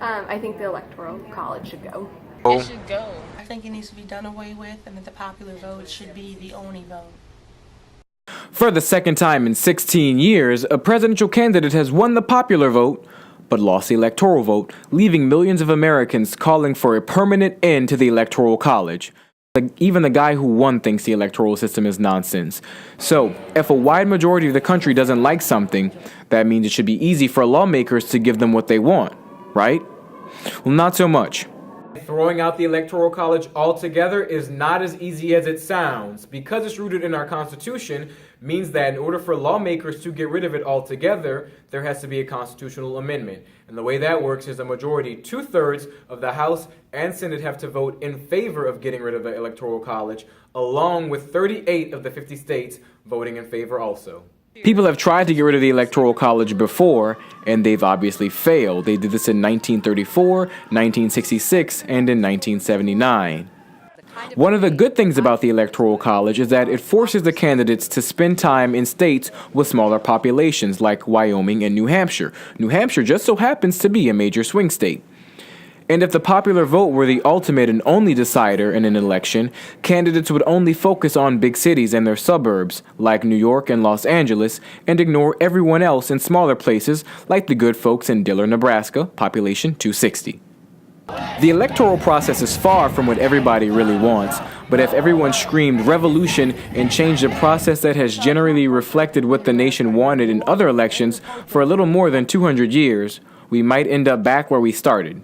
I think the Electoral College should go. It should go. I think it needs to be done away with, and that the popular vote should be the only vote. For the second time in 16 years, a presidential candidate has won the popular vote, but lost the electoral vote, leaving millions of Americans calling for a permanent end to the Electoral College. Even the guy who won thinks the electoral system is nonsense. So, if a wide majority of the country doesn't like something, that means it should be easy for lawmakers to give them what they want, right? Well, not so much. Throwing out the Electoral College altogether is not as easy as it sounds. Because it's rooted in our Constitution, means that in order for lawmakers to get rid of it altogether, there has to be a constitutional amendment. And the way that works is a majority, 2/3 of the House and Senate have to vote in favor of getting rid of the Electoral College, along with 38 of the 50 states voting in favor also. People have tried to get rid of the Electoral College before, and they've obviously failed. They did this in 1934, 1966, and in 1979. One of the good things about the Electoral College is that it forces the candidates to spend time in states with smaller populations like Wyoming and New Hampshire. New Hampshire just so happens to be a major swing state. And if the popular vote were the ultimate and only decider in an election, candidates would only focus on big cities and their suburbs, like New York and Los Angeles, and ignore everyone else in smaller places, like the good folks in Diller, Nebraska, population 260. The electoral process is far from what everybody really wants, but if everyone screamed revolution and changed a process that has generally reflected what the nation wanted in other elections for a little more than 200 years, we might end up back where we started.